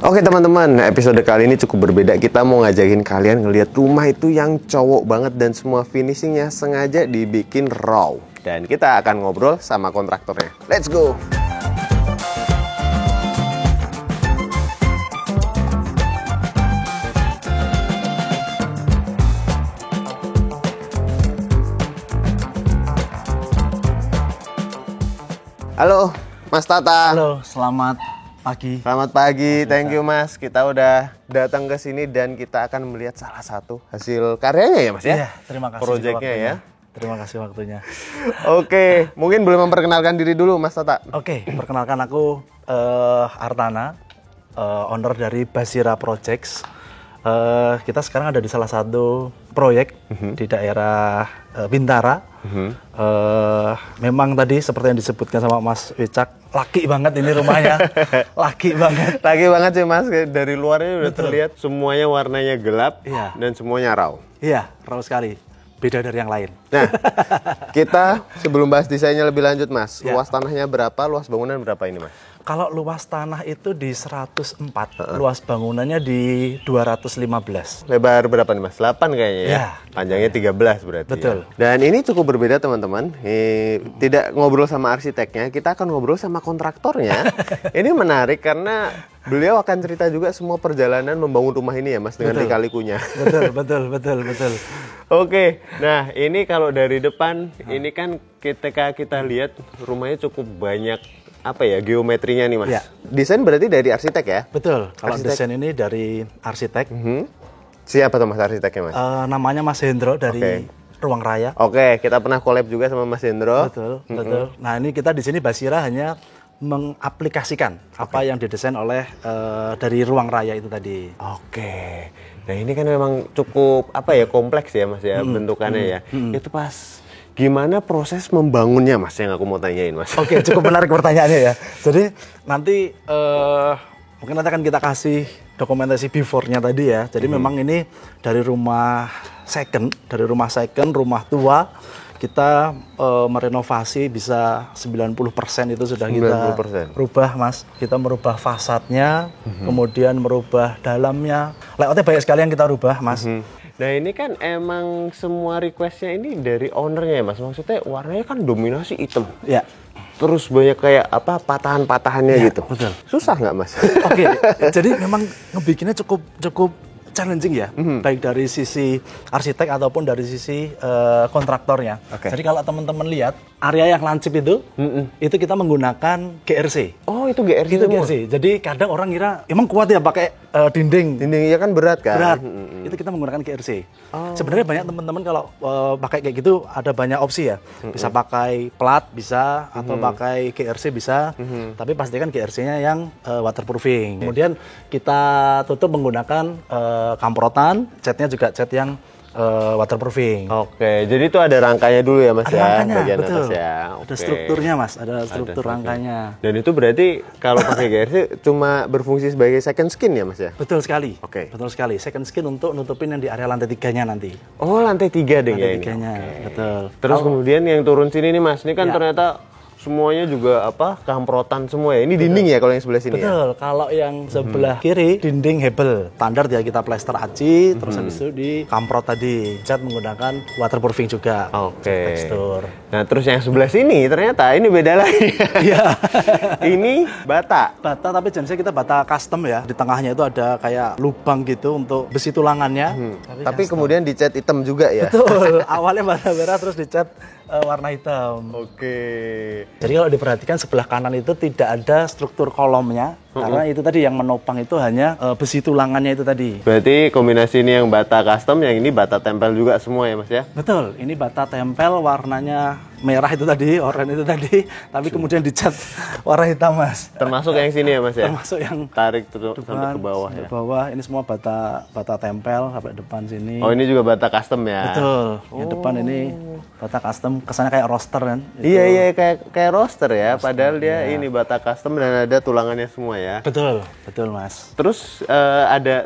Oke teman-teman, episode kali ini cukup berbeda. Kita mau ngajakin kalian ngelihat rumah itu yang cowok banget dan semua finishingnya sengaja dibikin raw. Dan kita akan ngobrol sama kontraktornya. Let's go! Halo, Mas Tata. Halo, selamat pagi. Selamat pagi, thank you Mas. Kita udah datang ke sini dan kita akan melihat salah satu hasil karyanya ya Mas ya? Iya, terima kasih. Proyeknya ya. Terima kasih waktunya. Oke, mungkin boleh memperkenalkan diri dulu Mas Tata. Oke, perkenalkan aku Artana, owner dari Basira Projects. Kita sekarang ada di salah satu proyek di daerah Bintara. Memang tadi seperti yang disebutkan sama Mas Wicak, laki banget ini rumahnya. Laki banget. Laki banget sih Mas, dari luarnya udah terlihat semuanya warnanya gelap dan semuanya raw. Iya, raw sekali. Beda dari yang lain. Nah, kita sebelum bahas desainnya lebih lanjut Mas, luas tanahnya berapa, luas bangunan berapa ini Mas? Kalau luas tanah itu di 104, luas bangunannya di 215. Lebar berapa nih Mas? 8 kayaknya ya? Ya. Panjangnya 13 berarti. Betul. Ya? Dan ini cukup berbeda teman-teman. Tidak ngobrol sama arsiteknya, kita akan ngobrol sama kontraktornya. Ini menarik karena beliau akan cerita juga semua perjalanan membangun rumah ini ya Mas, dengan lika-likunya. Betul. Oke, nah ini kalau dari depan, ini kan ketika kita lihat rumahnya cukup banyak geometrinya nih Mas. Ya. Desain berarti dari arsitek ya? Betul, kalau desain ini dari arsitek. Siapa tuh Mas arsiteknya Mas? Namanya Mas Hendro dari Ruang Raya. Oke, kita pernah collab juga sama Mas Hendro. Betul. Nah ini kita di sini Basira hanya mengaplikasikan apa yang didesain oleh dari Ruang Raya itu tadi. Oke, nah ini kan memang cukup kompleks ya Mas ya bentukannya ya. Itu pas gimana proses membangunnya Mas yang aku mau tanyain Mas? Oke, cukup menarik pertanyaannya ya. Jadi nanti mungkin nanti akan kita kasih dokumentasi before-nya tadi ya. Jadi memang ini dari rumah second, rumah tua, kita merenovasi bisa 90% itu sudah kita 90%. rubah Mas. Kita merubah fasadnya, kemudian merubah dalamnya. Layoutnya banyak sekali yang kita rubah Mas. Nah ini kan emang semua requestnya ini dari ownernya ya Mas. Maksudnya warnanya kan dominasi hitam. Ya. Terus banyak kayak patahan-patahannya Ya, gitu. betul. Susah nggak Mas? Oke, jadi memang ngebikinnya cukup challenging ya, baik dari sisi arsitek ataupun dari sisi kontraktornya. Jadi kalau teman-teman lihat area yang lancip itu kita menggunakan GRC. Oh itu GRC Itu GRC. Jadi kadang orang kira emang kuat ya pakai dinding. Dindingnya kan berat kan? Berat. Itu kita menggunakan GRC. Sebenarnya banyak teman-teman kalau pakai kayak gitu ada banyak opsi ya. Bisa pakai plat bisa atau pakai GRC bisa. Tapi pastikan GRC-nya yang waterproofing. Kemudian kita tutup menggunakan kamprotan, catnya juga cat yang waterproofing. Oke, jadi itu ada rangkanya dulu ya Mas ada ya, rangkanya, bagian betul. atas ya. Ada strukturnya Mas, ada struktur rangkanya. Dan itu berarti kalau pakai GRC cuma berfungsi sebagai second skin ya Mas ya? Betul sekali. Oke. Betul sekali. Second skin untuk nutupin yang di area lantai 3-nya nanti. Oh, lantai 3 deh ya ini. Lantai 3-nya, betul. Terus kemudian yang turun sini nih Mas, ini kan ternyata semuanya juga kamprotan semua ya. Ini dinding ya kalau yang sebelah sini ya? Betul, kalau yang sebelah kiri dinding hebel. Standar ya kita plester aci, terus habis itu di kamprot tadi. Cat menggunakan waterproofing juga. Oke. Tekstur. Nah, terus yang sebelah sini ternyata ini beda lagi. Iya. Ini bata. Bata tapi jenisnya kita bata custom ya. Di tengahnya itu ada kayak lubang gitu untuk besi tulangannya. Tapi kemudian dicat hitam juga ya? Betul, awalnya bata merah terus dicat warna hitam. Oke. Jadi kalau diperhatikan sebelah kanan itu tidak ada struktur kolomnya, karena itu tadi yang menopang itu hanya besi tulangannya itu tadi. Berarti kombinasi ini yang bata custom, yang ini bata tempel juga semua ya Mas ya? Betul, ini bata tempel warnanya merah itu tadi, oranye itu tadi, tapi kemudian dicat warna hitam Mas. Termasuk yang sini ya Mas ya? Termasuk yang tarik sampai ke bawah ya? Ke bawah, ini semua bata tempel sampai depan sini. Oh ini juga bata custom ya? Betul, yang depan ini bata custom, kesannya kayak roster kan? Iya, kayak roster ya, padahal dia ini bata custom dan ada tulangannya semua ya? Betul Mas. Terus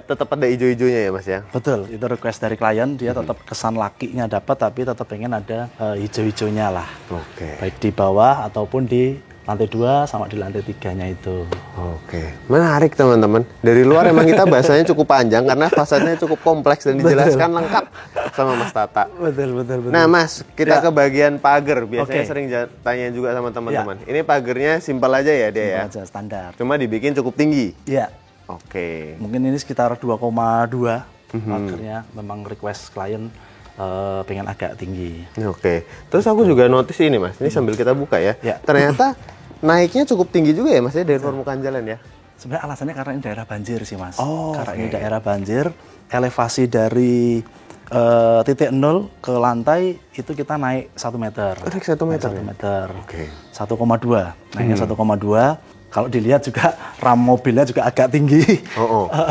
tetap ada hijau-hijaunya ya Mas ya? Betul, itu request dari klien, dia tetap kesan lakinya dapat, tapi tetap pengen ada hijau-hijaunya lah. Oke. Baik di bawah ataupun di lantai 2 sama di lantai 3-nya itu. Oke, menarik teman-teman. Dari luar emang kita bahasanya cukup panjang karena fasadnya cukup kompleks dan dijelaskan lengkap sama Mas Tata. Betul. Nah Mas, kita ke bagian pagar. Biasanya sering tanya juga sama teman-teman. Ini pagarnya simpel aja ya dia ya? Simpel aja, standar. Cuma dibikin cukup tinggi? Iya. Oke. Mungkin ini sekitar 2,2 pagarnya. Memang request klien pengen agak tinggi. Oke. Terus aku juga notice ini Mas, ini sambil kita buka ya. Ternyata naiknya cukup tinggi juga ya Mas ya dari permukaan jalan ya? Sebenarnya alasannya karena ini daerah banjir sih Mas. Karena ini daerah banjir, elevasi dari titik 0 ke lantai itu kita naik 1 meter. Naik 1 meter? 1 meter. Oke. 1,2. Naiknya 1,2. Kalau dilihat juga ram mobilnya juga agak tinggi.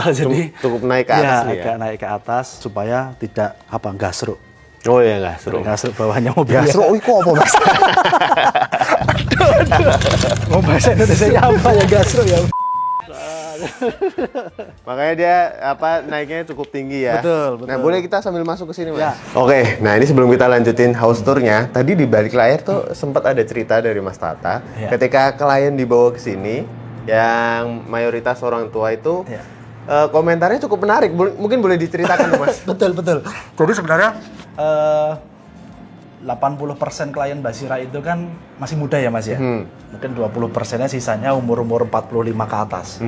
Jadi cukup naik ke atas nih ya? Agak naik ke atas supaya tidak gasruk. Oh ya, gasruk. Gasruk bawahnya mobil. Gasruk itu apa Mas? Mau bahasa Indonesia apa ya gasruk ya? Makanya dia naiknya cukup tinggi ya. Betul. Nah, boleh kita sambil masuk ke sini, Mas? Ya. Oke, nah ini sebelum kita lanjutin house tour-nya, tadi di balik layar tuh sempat ada cerita dari Mas Tata ketika klien dibawa ke sini yang mayoritas orang tua itu komentarnya cukup menarik. Mungkin boleh diceritakan, Mas? Betul. Jadi sebenarnya 80% klien Basira itu kan masih muda ya Mas ya. Mungkin 20%-nya sisanya umur-umur 45 ke atas.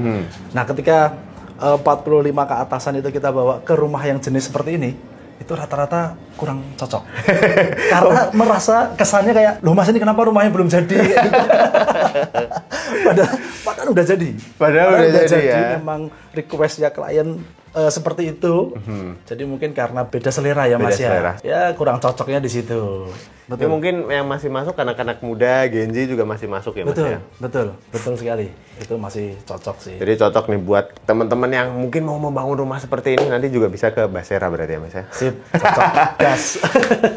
Nah, ketika 45 ke atasan itu kita bawa ke rumah yang jenis seperti ini, itu rata-rata kurang cocok. Karena merasa kesannya kayak, loh Mas ini kenapa rumahnya belum jadi? Padahal udah jadi. Padahal udah jadi ya. Memang request-nya klien seperti itu. Jadi mungkin karena beda selera ya Mas ya. Ya kurang cocoknya di situ. Betul. Ya, mungkin yang masih masuk anak-anak muda, Gen Z juga masih masuk ya Mas ya. Betul sekali. Itu masih cocok sih. Jadi cocok nih buat teman-teman yang mungkin mau membangun rumah seperti ini, nanti juga bisa ke Basera berarti ya Mas ya. Sip, cocok. Gas.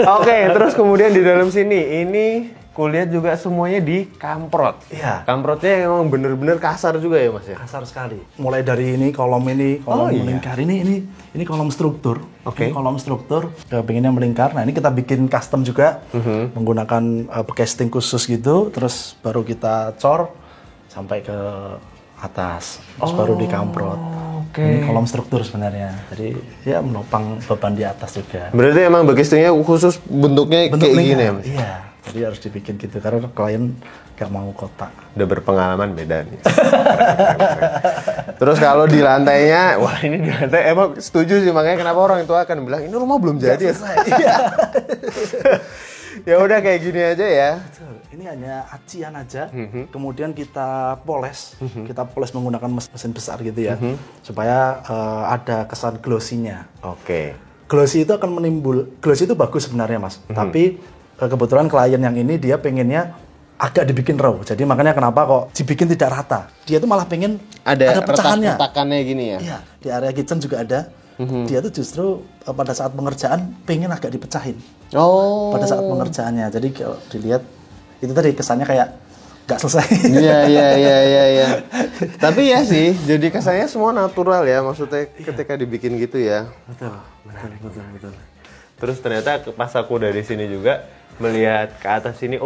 Oke, terus kemudian di dalam sini ini kulihat juga semuanya di kamprot. Iya. Kamprotnya emang bener-bener kasar juga ya Mas ya? Kasar sekali. Mulai dari ini kolom melingkar. Ini kolom struktur. Ini kolom struktur. Pengennya melingkar. Nah ini kita bikin custom juga. Menggunakan casting khusus gitu. Terus baru kita cor sampai ke atas. Terus baru dikamprot. Ini kolom struktur sebenarnya. Jadi ya menopang beban di atas juga. Berarti emang castingnya khusus bentuk kayak gini ya Mas? Iya. Jadi harus dibikin gitu karena klien gak mau kotak. Udah berpengalaman beda nih. Terus kalau di lantainya, wah ini di lantai emang setuju sih, makanya kenapa orang tua akan bilang ini rumah belum jadi ya. Ya udah kayak gini aja ya. Ini hanya acian aja. Kemudian kita poles. Kita poles menggunakan mesin besar gitu ya. Supaya ada kesan glossy-nya. Glossy itu akan glossy itu bagus sebenarnya Mas. Tapi kebetulan klien yang ini dia pengennya agak dibikin raw. Jadi makanya kenapa kok dibikin tidak rata. Dia tuh malah pengen ada pecahannya. Retakannya gini ya? Iya, di area kitchen juga ada. Dia tuh justru pada saat pengerjaan pengen agak dipecahin. Pada saat pengerjaannya. Jadi kalau dilihat itu tadi kesannya kayak nggak selesai. Iya. Tapi ya sih, jadi kesannya semua natural ya. Maksudnya ketika dibikin gitu ya. Betul. Terus ternyata pas aku dari sini juga melihat ke atas sini,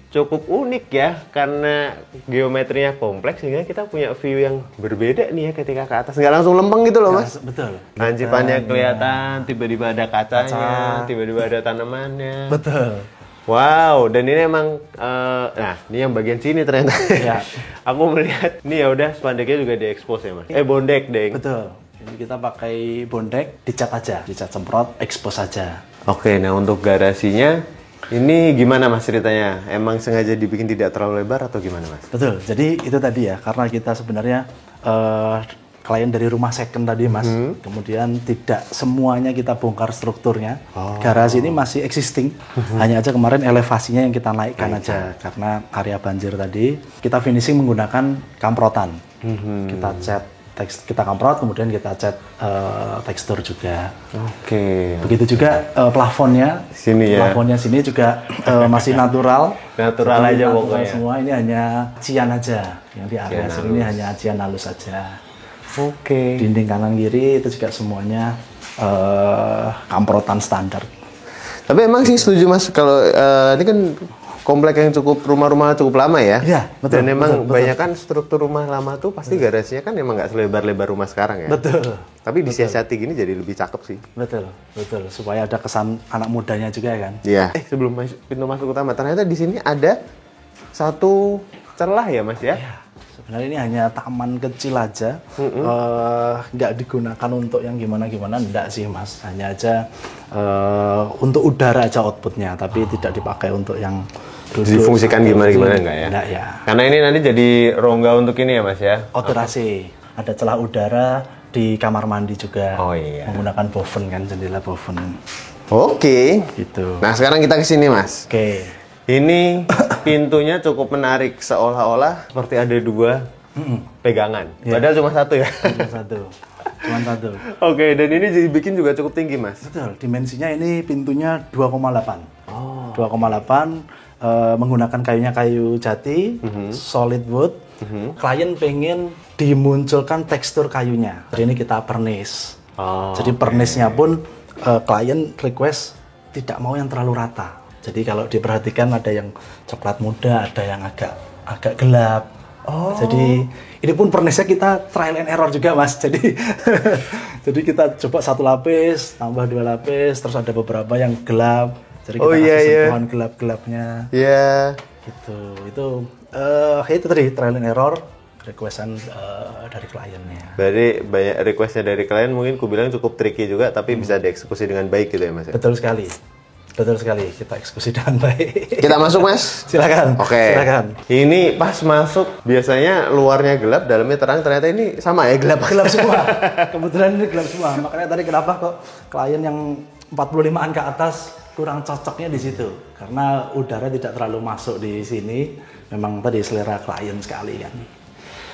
cukup unik ya, karena geometrinya kompleks sehingga kita punya view yang berbeda nih ya ketika ke atas. Nggak langsung lempeng gitu loh Mas. Betul. Lancipannya kelihatan, tiba-tiba ada kacanya, tiba-tiba ada tanamannya. Betul. Wow, dan ini emang, nah ini yang bagian sini ternyata. Ya. Aku melihat, nih ya udah spandeknya juga diekspos ya Mas. Bondek deng. Betul. Jadi kita pakai bondek, dicat aja, dicat semprot, expose aja. Oke, nah untuk garasinya, ini gimana Mas ceritanya? Emang sengaja dibikin tidak terlalu lebar atau gimana Mas? Betul, jadi itu tadi ya, karena kita sebenarnya klien dari rumah second tadi Mas, kemudian tidak semuanya kita bongkar strukturnya. Garasi ini masih existing, hanya aja kemarin elevasinya yang kita naikkan aja, karena area banjir tadi. Kita finishing menggunakan kamprotan, kita cat. Kita kamprot, kemudian kita cat tekstur juga. Begitu juga plafonnya. Sini ya. Plafonnya sini juga masih natural. Natural aja pokoknya. Semua ini hanya acian aja. Yang di area sini hanya acian halus saja. Dinding kanan kiri itu juga semuanya kamprotan standar. Tapi emang sih setuju Mas, kalau ini kan komplek yang rumah-rumah cukup lama ya. Iya, betul. Dan emang betul. banyak kan struktur rumah lama tuh pasti garasinya kan emang nggak selebar-lebar rumah sekarang ya. Betul. Tapi disiasati gini jadi lebih cakep sih. Betul. Supaya ada kesan anak mudanya juga kan. Iya. Sebelum pintu masuk utama, ternyata di sini ada satu celah ya Mas ya? Iya. Sebenarnya ini hanya taman kecil aja, nggak digunakan untuk yang gimana-gimana, enggak sih Mas. Hanya aja untuk udara aja outputnya, tapi tidak dipakai untuk yang difungsikan gimana-gimana enggak ya? Enggak ya. Karena ini nanti jadi rongga untuk ini ya Mas ya? Outdoor AC, ada celah udara di kamar mandi juga. Oh iya. Menggunakan boven kan, jendela boven. Oke. Gitu. Nah sekarang kita ke sini Mas. Oke. Ini pintunya cukup menarik, seolah-olah seperti ada dua pegangan. Padahal cuma satu ya. Cuma satu. Oke, dan ini dibikin juga cukup tinggi Mas. Betul, dimensinya ini pintunya 2,8. 2,8 menggunakan kayunya kayu jati, solid wood. Klien pengen dimunculkan tekstur kayunya. Jadi ini kita pernis. Jadi pernisnya pun klien request tidak mau yang terlalu rata. Jadi kalau diperhatikan ada yang coklat muda, ada yang agak gelap. Jadi ini pun pernisnya kita trial and error juga Mas. Jadi jadi kita coba 1 lapis, tambah 2 lapis, terus ada beberapa yang gelap. Jadi kita kasih sentuhan gelap-gelapnya. Iya. Gitu. Itu tadi trial and error requestan dari kliennya. Berarti banyak requestnya dari klien mungkin ku bilang cukup tricky juga, tapi bisa dieksekusi dengan baik gitu ya Mas ya? Betul sekali, kita eksekusi dengan baik. Kita masuk Mas? Silakan. Oke. Silakan. Ini pas masuk biasanya luarnya gelap, dalamnya terang. Ternyata ini sama ya, gelap Semua. Kebetulan ini gelap semua. Makanya tadi kenapa kok klien yang 45-an ke atas kurang cocoknya di situ. Karena udara tidak terlalu masuk di sini. Memang tadi selera klien sekali kan.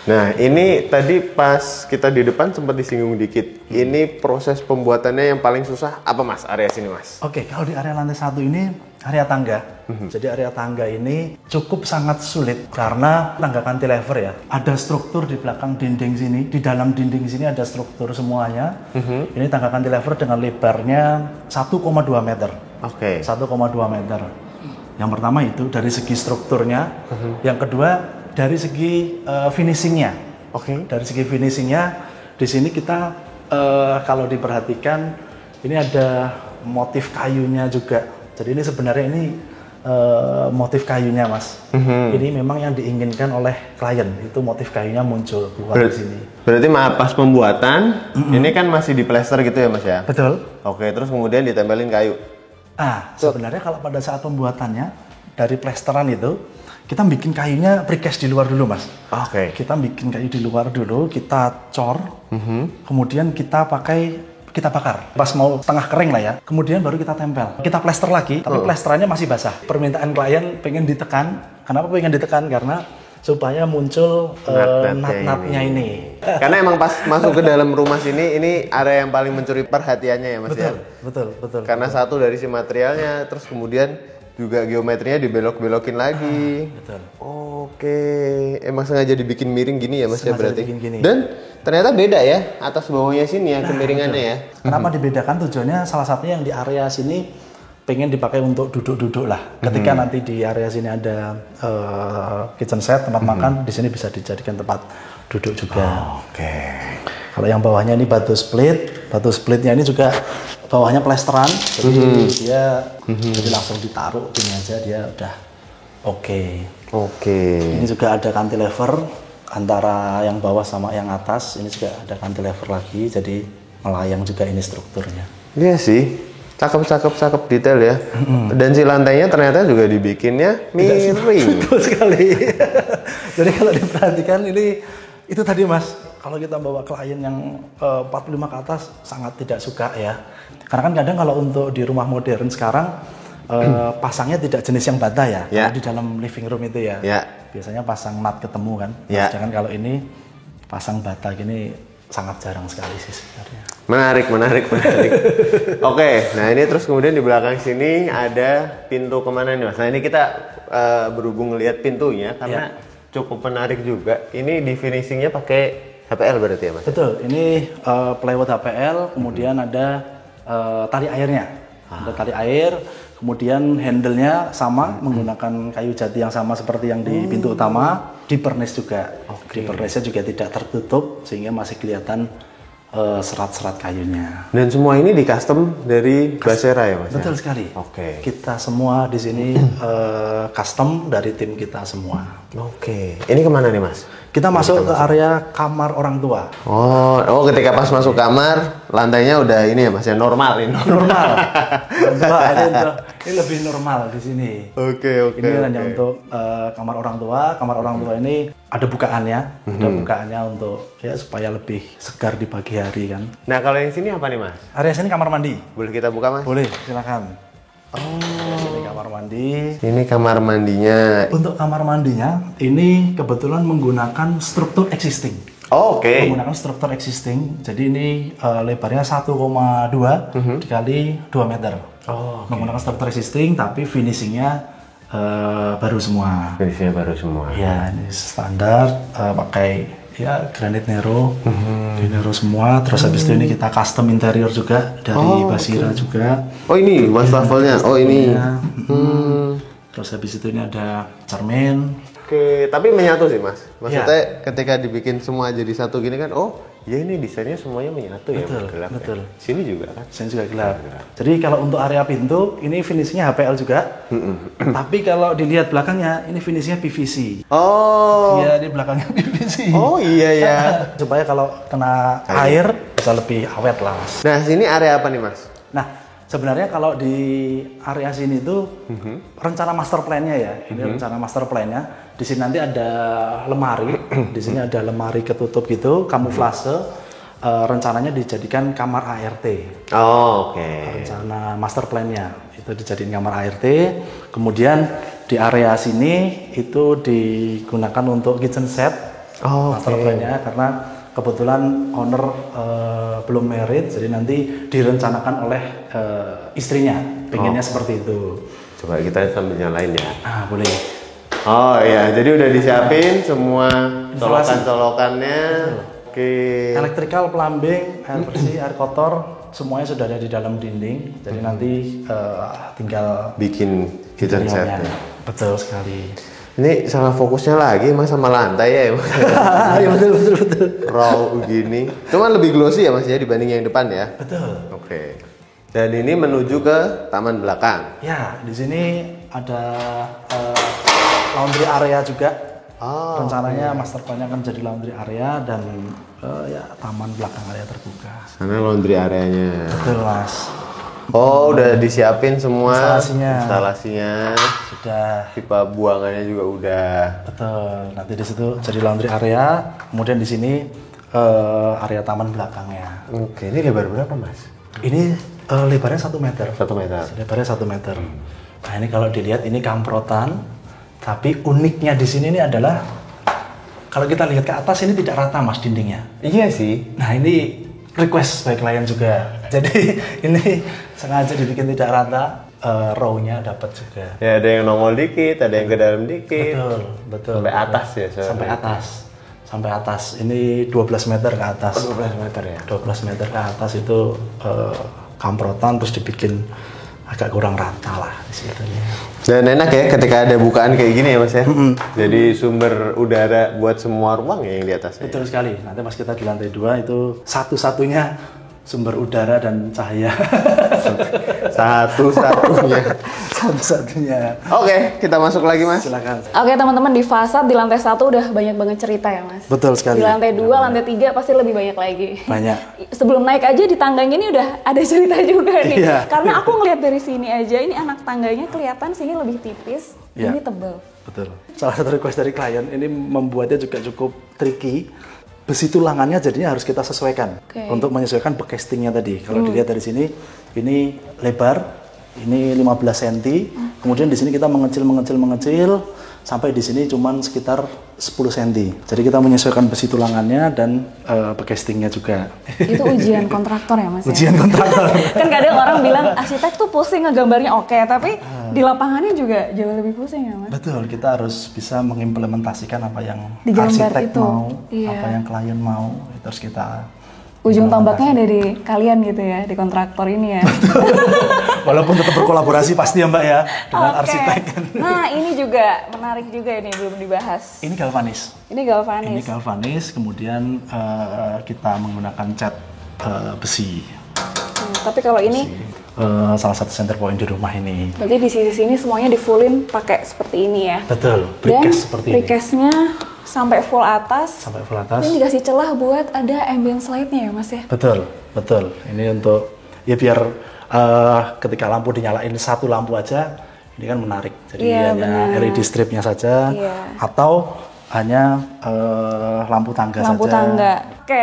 Nah, ini tadi pas kita di depan sempat disinggung dikit. Ini proses pembuatannya yang paling susah apa Mas, area sini Mas? Oke, kalau di area lantai 1 ini area tangga. Jadi area tangga ini cukup sangat sulit karena tangga cantilever ya. Ada struktur di belakang dinding sini, di dalam dinding sini ada struktur semuanya. Ini tangga cantilever dengan lebarnya 1,2 meter. Oke. 1,2 meter. Yang pertama itu dari segi strukturnya. Yang kedua dari segi finishingnya. Oke. Dari segi finishingnya, di sini kita kalau diperhatikan ini ada motif kayunya juga. Jadi ini sebenarnya motif kayunya Mas. Ini memang yang diinginkan oleh klien, itu motif kayunya muncul keluar di sini. Berarti pas pembuatan ini kan masih di plester gitu ya Mas ya? Betul. Oke, terus kemudian ditempelin kayu. Sebenarnya kalau pada saat pembuatannya dari plesteran itu kita bikin kayunya precast di luar dulu Mas. Oke. Kita bikin kayu di luar dulu, kita cor, kemudian kita bakar. Pas mau tengah kering lah ya, kemudian baru kita tempel. Kita plester lagi, tapi plesterannya masih basah. Permintaan klien pengen ditekan. Kenapa pengen ditekan? Karena supaya muncul nat-natnya ini. Karena emang pas masuk ke dalam rumah sini, ini area yang paling mencuri perhatiannya ya Mas ya? Betul. Karena satu dari si materialnya, terus kemudian juga geometrinya dibelok-belokin lagi. Betul. Oke, emang sengaja dibikin miring gini ya Mas ya berarti? Gini. Dan ternyata beda ya, atas bawahnya sini ya, kemiringannya ya. Kenapa dibedakan? Tujuannya salah satunya yang di area sini pengen dipakai untuk duduk-duduk lah. Ketika nanti di area sini ada kitchen set, tempat makan, di sini bisa dijadikan tempat duduk juga. Oke. Kalau yang bawahnya ini batu splitnya ini juga bawahnya plesteran, jadi dia jadi langsung ditaruh gini aja dia udah oke. Ini juga ada cantilever antara yang bawah sama yang atas, ini juga ada cantilever lagi, jadi melayang juga ini strukturnya. Iya sih, cakep detail ya. Dan si lantainya ternyata juga dibikinnya miring. Betul sekali. Jadi kalau diperhatikan ini itu tadi Mas, kalau kita bawa klien yang 45 ke atas sangat tidak suka ya. Karena kan kadang kalau untuk di rumah modern sekarang pasangnya tidak jenis yang bata ya. Kalau di dalam living room itu ya. Biasanya pasang mat ketemu kan. Sedangkan kalau ini pasang bata gini sangat jarang sekali sih sebenarnya. Menarik. Oke, nah ini terus kemudian di belakang sini ada pintu kemana nih Mas? Nah ini kita berhubung lihat pintunya karena cukup menarik juga. Ini di finishingnya pakai HPL berarti ya Mas? Betul, ini plywood HPL, kemudian ada tali airnya. Ada tali air, Kemudian handle-nya sama, menggunakan kayu jati yang sama seperti yang di pintu utama. Di pernis juga. Di pernisnya juga tidak tertutup sehingga masih kelihatan serat-serat kayunya. Dan semua ini di custom dari Basera ya Mas? Betul sekali. Oke. Kita semua di sini custom dari tim kita semua. Oke. Ini kemana nih Mas? Kita masuk ke area kamar orang tua. Oh, ketika pas masuk kamar, lantainya udah ini ya Mas ya, normal ini. Normal. Ini lebih normal di sini. Oke. Ini hanya untuk kamar orang tua. Kamar orang tua ini ada bukaannya, untuk ya supaya lebih segar di pagi hari kan. Nah, kalau yang sini apa nih Mas? Area sini kamar mandi. Boleh kita buka Mas? Boleh, silakan. Ini kamar mandi. Ini kamar mandinya. Untuk kamar mandinya, ini kebetulan menggunakan struktur existing. Oh, oke. Menggunakan struktur existing. Jadi ini lebarnya 1,2 dikali 2 meter. Menggunakan struktur existing, tapi finishingnya baru semua. Finishingnya baru semua. Ya, ini standar pakai ya granit Nero, di Nero semua. Terus habis itu ini kita custom interior juga dari Basira juga. Oh ini wastafelnya. Oh ini. Terus habis itu ini ada cermin. Oke, tapi menyatu sih Mas. Maksudnya ketika dibikin semua jadi satu gini kan, oh ya ini desainnya semuanya menyatu ya. Betul. Ya. Sini juga kan? Sini juga gelap. Jadi kalau untuk area pintu, ini finishnya HPL juga. Tapi kalau dilihat belakangnya, ini finishnya PVC. Oh. Iya, di belakangnya PVC. Oh iya ya. Supaya kalau kena air bisa lebih awet lah Mas. Nah sini area apa nih Mas? Nah, sebenarnya kalau di area sini tuh rencana master plan-nya ya. Ini rencana master plan-nya. Di sini nanti ada lemari. Di sini ada lemari ketutup gitu, kamuflase. Rencananya dijadikan kamar ART. Oh, oke. Rencana master plan-nya itu dijadiin kamar ART. Kemudian di area sini itu digunakan untuk kitchen set. Master plan-nya karena kebetulan owner belum married, jadi nanti direncanakan oleh istrinya, pengennya seperti itu. Coba kita sambil nyalain ya. Boleh. Oh iya, jadi udah disiapin semua colokan-colokannya. Oke. Electrical, plumbing, air bersih, air kotor, semuanya sudah ada di dalam dinding. Jadi nanti tinggal bikin kitchen set. Ya. Betul sekali. Ini salah fokusnya lagi Mas sama lantai ya. Iya betul. Raw gini. Cuman lebih glossy ya Mas ya dibanding yang depan ya. Betul. Oke. Dan ini menuju ke taman belakang. Ya, di sini ada laundry area juga. Rencananya master plan-nya akan jadi laundry area dan ya taman belakang area terbuka. Sana laundry areanya. Betul Mas. Oh, udah disiapin semua instalasinya. Sudah. Pipa buangannya juga udah. Betul. Nanti di situ jadi laundry area. Kemudian di sini area taman belakangnya. Oke, ini lebar berapa Mas? Ini lebarnya 1 meter. 1 meter. Lebarnya 1 meter. Nah ini kalau dilihat ini kamprotan. Tapi uniknya di sini ini adalah kalau kita lihat ke atas ini tidak rata Mas dindingnya. Iya sih. Nah ini request by klien juga. Jadi ini sengaja dibikin tidak rata, row-nya dapat juga. Ya ada yang nongol dikit, ada yang ke dalam dikit. Betul. Sampai atas ya. Sampai atas. Ini 12 meter ke atas. 12 meter ya. 12 meter ke atas itu kamprotan terus dibikin agak kurang rata lah di situ. Dan enak ya ketika ada bukaan kayak gini ya Mas ya. Jadi sumber udara buat semua ruang ya yang di atasnya. Betul sekali. Nanti pas kita di lantai 2 itu satu-satunya sumber udara dan cahaya. Satu-satunya. Oke, kita masuk lagi Mas. Silakan. Oke teman-teman, di fasad di lantai 1 udah banyak banget cerita ya Mas. Betul sekali. Di lantai 2, lantai 3 pasti lebih banyak lagi. Banyak. Sebelum naik aja di tangganya ini udah ada cerita juga nih. Iya. Karena aku ngeliat dari sini aja, ini anak tangganya kelihatan sini lebih tipis, Iya. ini tebal. Betul. Salah satu request dari klien ini membuatnya juga cukup tricky. Besi tulangannya jadinya harus kita sesuaikan untuk menyesuaikan backcastingnya tadi. Kalau dilihat dari sini, ini lebar, ini 15 cm. Kemudian di sini kita mengecil sampai di sini cuman sekitar 10 cm. Jadi kita menyesuaikan besi tulangannya dan backcastingnya juga. Itu ujian kontraktor ya Mas? Ujian kontraktor. Kan kadang orang bilang arsitek tuh pusing ngegambarnya oke, tapi di lapangannya juga jauh lebih pusing ya Mas? Betul, kita harus bisa mengimplementasikan apa yang di gambar arsitek itu mau, iya. apa yang klien mau, itu harus kita Ujung tombaknya ada di kalian gitu ya, di kontraktor ini ya. Walaupun tetap berkolaborasi pasti ya Mbak ya dengan Oke. arsitek. Nah ini juga menarik juga ini belum dibahas. Ini galvanis. Ini galvanis. Ini galvanis, kemudian kita menggunakan cat besi. Tapi kalau ini, Salah satu center point di rumah ini. berarti di sisi sini semuanya di fullin pakai seperti ini ya. Betul, Dan precast seperti ini. precastnya sampai full atas. Sampai full atas. Ini dikasih celah buat ada ambient slide-nya ya Mas ya. Betul, betul. Ini untuk ya biar ketika lampu dinyalain satu lampu aja, ini kan menarik. Jadi Iya, hanya benar. LED stripnya saja, Iya. atau hanya lampu tangga Lampu saja. tangga. Oke,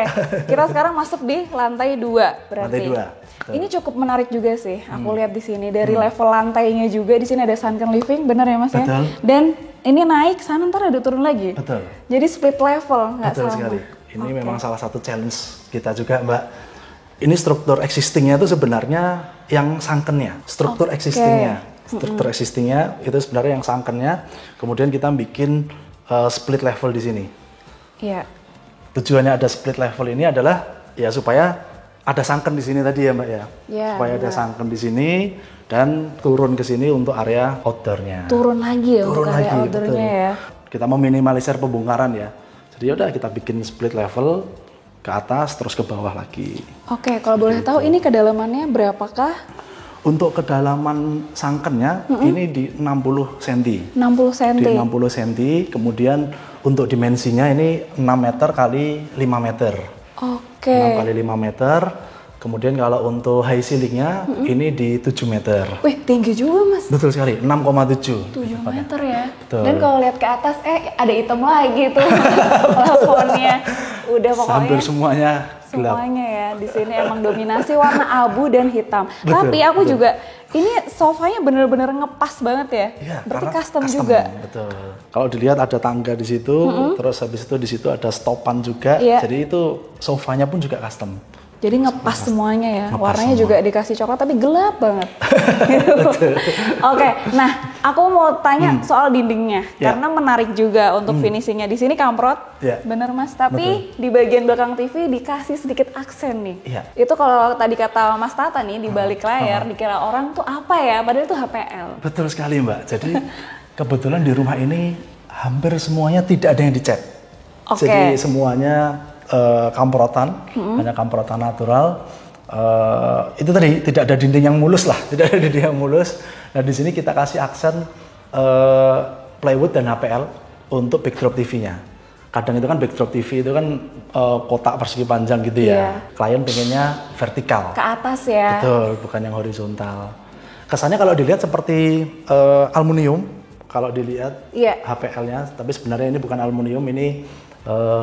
kita sekarang masuk di lantai 2 berarti. Lantai 2. Betul. Ini cukup menarik juga sih. Aku lihat di sini dari level lantainya juga di sini ada sunken living, bener ya Mas ya? Betul. Dan ini naik sana ntar ada turun lagi. Betul. Jadi split level, nggak Betul sama. sekali. Ini Oke. memang salah satu challenge kita juga, Mbak. Ini struktur existingnya itu sebenarnya yang sunkennya. Struktur existingnya. Struktur existingnya itu sebenarnya yang sunkennya. Kemudian kita bikin split level di sini. Iya. Tujuannya ada split level ini adalah ya supaya ada sunken di sini tadi ya Mbak ya. Ya, Supaya ada benar. sunken di sini dan turun ke sini untuk area outdoornya. Turun lagi ya Turun untuk area lagi, outdoornya betul. ya. Kita meminimalisir pembongkaran ya. Jadi yaudah kita bikin split level ke atas terus ke bawah lagi. Oke, kalau boleh tahu ini kedalamannya berapakah? Untuk kedalaman sunkennya ini di 60 cm. 60 cm. Di 60 cm, kemudian untuk dimensinya ini 6 meter kali 5 meter. Oke. 6 kali 5 meter. Kemudian kalau untuk high ceilingnya ini di 7 meter. Wih, tinggi juga Mas. Betul sekali, 6,7. 7 meter ya. Betul. Dan kalau lihat ke atas, ada hitam lagi tuh plafonnya. Udah pokoknya Hampir semuanya gelap. semuanya ya. Di sini emang dominasi warna abu dan hitam. Betul, Tapi aku betul. juga, ini sofanya bener-bener ngepas banget ya. Iya, Berarti karena custom juga. Betul. Kalau dilihat ada tangga di situ, terus habis itu di situ ada stopan juga. Iya. Jadi itu sofanya pun juga custom. Jadi ngepas semuanya ya. Ngepas Warnanya semua. juga dikasih coklat tapi gelap banget. Oke, nah aku mau tanya soal dindingnya Ya. karena menarik juga untuk finishingnya. Di sini kamprot, Ya. bener Mas. Tapi di bagian belakang TV dikasih sedikit aksen nih. Iya. Itu kalau tadi kata Mas Tata nih di balik layar dikira orang tuh apa ya? Padahal itu HPL. Betul sekali Mbak. Jadi kebetulan di rumah ini hampir semuanya tidak ada yang dicat. Oke. Jadi semuanya kamprotan, hanya kamprotan natural. Itu tadi tidak ada dinding yang mulus lah, tidak ada dinding yang mulus. Nah di sini kita kasih aksen plywood dan HPL untuk backdrop TV-nya. Kadang itu kan backdrop TV itu kan kotak persegi panjang gitu ya. Iya. Klien pengennya vertikal. Ke atas ya. Betul, bukan yang horizontal. Kesannya kalau dilihat seperti aluminium, kalau dilihat Iya. HPL-nya, tapi sebenarnya ini bukan aluminium, ini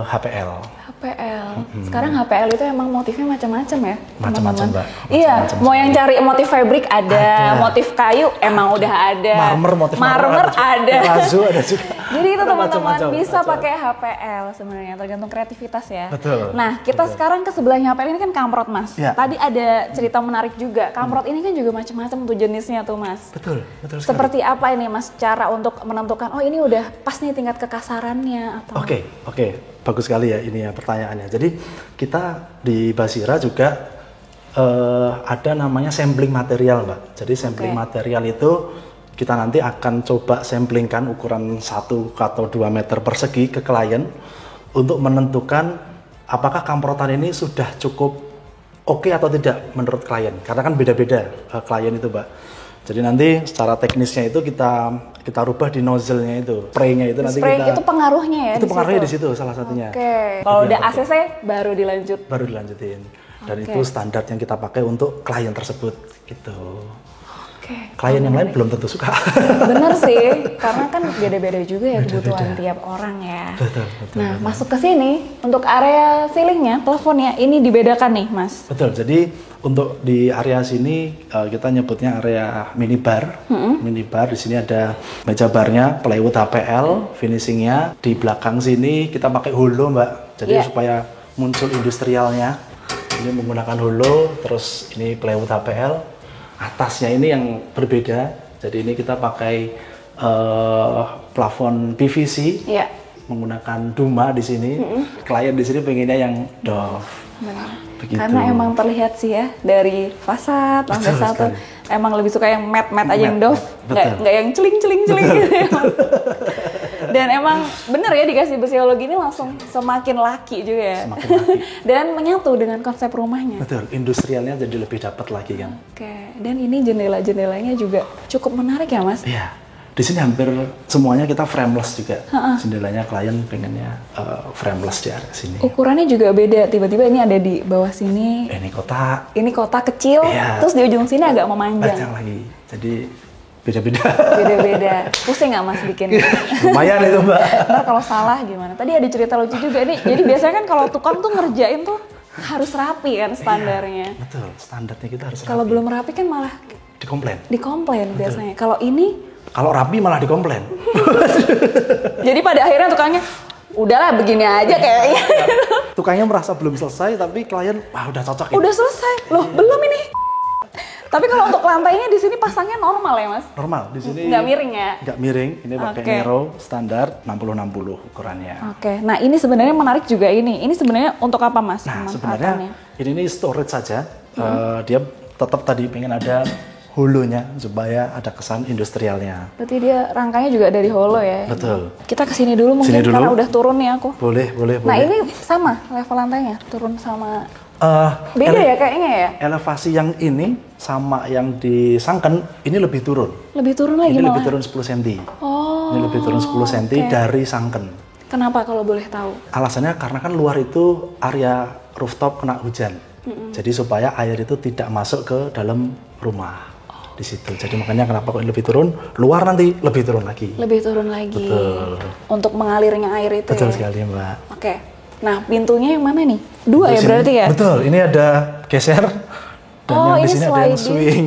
HPL. HPL. Sekarang HPL itu emang motifnya macam-macam ya, Macam-macam, teman-teman. Mbak. Iya, Macam-macam mau yang cari motif fabric ada, Ada. motif kayu emang udah ada. Motif marmer ada. Terrazzo ada juga. Jadi itu Ada teman-teman macam-macam, bisa macam. pakai HPL sebenarnya, tergantung kreativitas ya. Betul, Nah, kita sekarang ke sebelahnya HPL ini kan kamprot, Mas. Ya. Tadi ada cerita menarik juga. Kamprot ini kan juga macam-macam tuh jenisnya tuh, Mas. Betul, betul sekali. Seperti apa ini, Mas, cara untuk menentukan oh ini udah pas nih tingkat kekasarannya atau Oke, bagus sekali ya ini ya pertanyaannya. Jadi kita di Basira juga ada namanya sampling material, Mbak. Jadi sampling Oke. material itu kita nanti akan coba samplingkan ukuran 1 atau 2 meter persegi ke klien untuk menentukan apakah kamprotan ini sudah cukup oke atau tidak menurut klien. Karena kan beda-beda klien itu, Mbak. Jadi nanti secara teknisnya itu kita rubah di nozzle-nya itu, spray-nya itu nanti spray kita itu pengaruhnya ya itu di pengaruhnya situ? di situ salah satunya. Oke. Kalau udah ACC baru dilanjut. Baru dilanjutin. Dan Oke. itu standar yang kita pakai untuk klien tersebut gitu. Oke. Klien yang lain belum tentu suka. Bener sih, karena kan beda-beda juga ya Beda-beda. kebutuhan tiap orang ya. Betul. Nah, masuk ke sini untuk area ceilingnya, plafonnya ini dibedakan nih, Mas. Betul. Jadi untuk di area sini kita nyebutnya area minibar. Minibar di sini ada meja barnya, plywood HPL, finishingnya di belakang sini kita pakai holo, Mbak. Jadi Iya. supaya muncul industrialnya. Ini menggunakan holo, terus ini plywood HPL. Atasnya ini yang berbeda. Jadi ini kita pakai plafon PVC Iya. menggunakan Duma di sini. Klien di sini pengennya yang doff. Benar. Begitu. Karena emang terlihat sih ya dari fasad lantai Betul satu sekali. emang lebih suka yang matte aja yang Matte, doff, betul. nggak yang celing gitu ya. Dan emang bener ya dikasih besiologi ini langsung semakin laki juga ya. Semakin laki. Dan menyatu dengan konsep rumahnya. Betul, industrialnya jadi lebih dapat lagi kan. Oke, dan ini jendela-jendelanya juga cukup menarik ya Mas? Iya, di sini hampir semuanya kita frameless juga. Jendelanya klien pengennya frameless di area sini. Ukurannya juga beda, tiba-tiba ini ada di bawah sini, Ini kotak, ini kotak kecil, Iya. terus di ujung sini agak memanjang. panjang lagi. Jadi beda-beda. Beda-beda. Pusing nggak Mas bikin? Lumayan itu Mbak. Ntar kalau salah gimana? Tadi ada cerita lucu juga nih. Jadi biasanya kan kalau tukang tuh ngerjain tuh harus rapi kan standarnya. Iya, betul, standarnya kita harus Kalau rapi. belum rapi kan malah Dikomplain. dikomplain biasanya. Kalau ini, Kalau rapi malah dikomplain. jadi pada akhirnya tukangnya, udahlah begini aja kayaknya. Tukangnya merasa belum selesai, tapi klien, wah udah cocok ini. Udah selesai. Loh, belum ini. Tapi kalau untuk lantainya di sini pasangnya normal ya Mas? Normal, di sini Nggak miring ya? nggak miring, ini pakai Oke. Nero standar 60-60 ukurannya. Oke, nah ini sebenarnya menarik juga ini. Ini sebenarnya untuk apa Mas? Nah, pemanfaatannya? sebenarnya ini storage saja. Dia tetap tadi pengen ada hulunya supaya ada kesan industrialnya. Berarti dia rangkanya juga dari holo ya? Betul. Kita kesini dulu mungkin Sini dulu. karena udah turun nih aku. Boleh. Nah ini sama level lantainya, turun sama... Eh, Beda ya kayaknya ya? elevasi yang ini sama yang di Sangken ini lebih turun. Lebih turun lagi Ini malah? lebih turun 10 cm. Oh, Ini lebih turun 10 cm oke. dari Sangken. Kenapa kalau boleh tahu? Alasannya karena kan luar itu area rooftop kena hujan. Jadi supaya air itu tidak masuk ke dalam rumah. Di situ. Jadi makanya kenapa kok ini lebih turun, luar nanti lebih turun lagi. Lebih turun lagi. Betul. Untuk mengalirnya air itu Betul ya? sekali, Mbak. Oke. Nah, pintunya yang mana nih? Dua ya Di sini- berarti ya? Betul, ini ada geser dan Oh, yang di ini sini ada yang sliding. swing.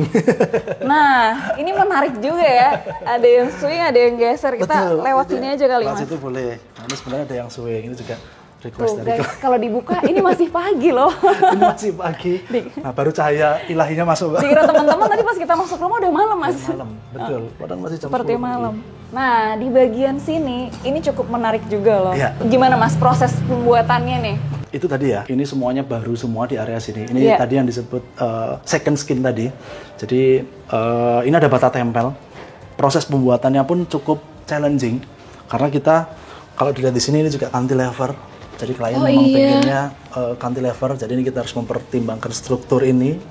Nah, ini menarik juga ya. Ada yang swing, ada yang geser. Kita Betul. lewat sini aja kali, Lewat Mas. situ boleh. Nah, ini sebenarnya ada yang swing, ini juga request Tuh, dari guys, kalau dibuka ini masih pagi loh. ini masih pagi. Nah, baru cahaya ilahinya masuk, Mbak. Dikira teman-teman tadi pas kita masuk rumah udah malam, Mas. Malam, betul. Padahal masih jam Seperti 10 pagi. malam. Nah, di bagian sini ini cukup menarik juga loh. Iya. Gimana Mas proses pembuatannya nih? Itu tadi ya, ini semuanya baru semua di area sini. Ini Iya. tadi yang disebut second skin tadi. Jadi ini ada bata tempel. Proses pembuatannya pun cukup challenging karena kita kalau dilihat di sini ini juga cantilever. Jadi klien Oh, memang iya. pengennya cantilever. Jadi ini kita harus mempertimbangkan struktur ini.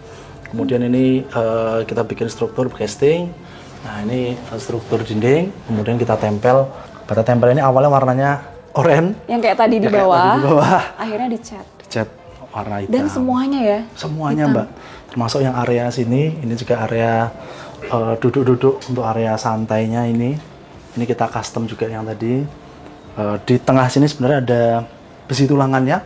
Kemudian ini kita bikin struktur casting. Nah ini struktur dinding. Kemudian kita tempel. Bata tempel ini awalnya warnanya oranye. Yang kayak tadi di Ya, kayak bawah, tadi di bawah. akhirnya dicat. Cat warna hitam. Dan semuanya ya? Semuanya hitam. Mbak, termasuk yang area sini, ini juga area duduk-duduk untuk area santainya ini. Ini kita custom juga yang tadi. Di tengah sini sebenarnya ada besi tulangannya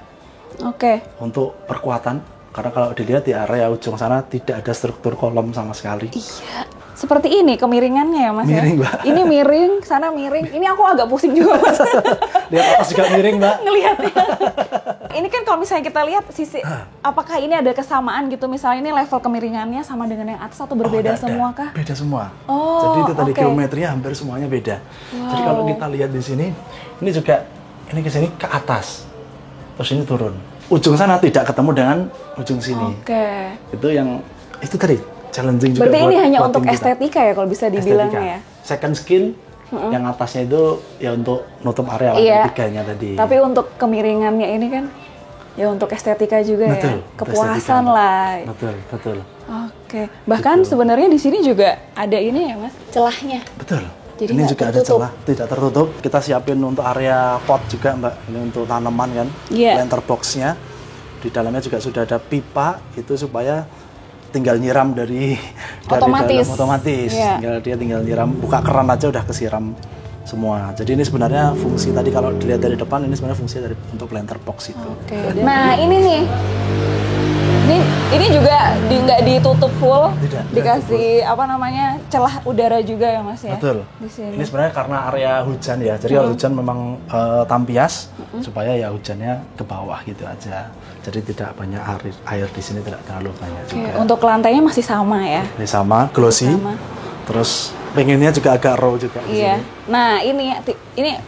Oke. untuk perkuatan. Karena kalau dilihat di area ujung sana tidak ada struktur kolom sama sekali. Iya. Seperti ini kemiringannya ya Mas Miring, ya? Mbak. Ini miring, sana miring. Ini aku agak pusing juga Mas. Lihat atas juga miring Mbak. Ngelihatnya. Ini kan kalau misalnya kita lihat sisi, apakah ini ada kesamaan gitu? Misalnya ini level kemiringannya sama dengan yang atas atau berbeda nggak ada. semua kah? Beda semua. Oh, Jadi itu tadi oke. geometrinya hampir semuanya beda. Jadi kalau kita lihat di sini, ini juga ini ke sini ke atas, terus ini turun. Ujung sana tidak ketemu dengan ujung sini. Oke. Itu yang itu tadi challenging juga. Berarti ini hanya buat untuk tim kita. estetika ya kalau bisa dibilang Estetika. ya? Second skin, yang atasnya itu ya untuk nutup area Iya. lantai tiganya tadi. Tapi untuk kemiringannya ini kan ya untuk estetika juga Betul, ya. untuk Kepuasan estetika. lah. Betul, betul. Oke. Bahkan sebenarnya di sini juga ada ini ya Mas, celahnya. Betul. Jadi ini nggak juga ada tertutup. celah, tidak tertutup. Kita siapin untuk area pot juga, Mbak. Ini untuk tanaman kan. Iya. Planter box-nya. Di dalamnya juga sudah ada pipa itu supaya tinggal nyiram dari Otomatis. dalam otomatis. Iya. Dia tinggal nyiram, buka keran aja udah kesiram semua. Jadi ini sebenarnya fungsi tadi kalau dilihat dari depan ini sebenarnya fungsi dari untuk planter box itu. Oke. Nah ini nih, ini juga nggak ditutup full, Tidak, dikasih apa namanya celah udara juga ya Mas ya. Betul. Di sini. Ini sebenarnya karena area hujan ya. Jadi kalau hujan memang tampias supaya ya hujannya ke bawah gitu aja. Jadi tidak banyak air di sini tidak terlalu banyak Oke, juga. untuk lantainya masih sama ya. Ini sama, glossy. Sama. Terus pengennya juga agak raw juga di Iya. sini. Nah ini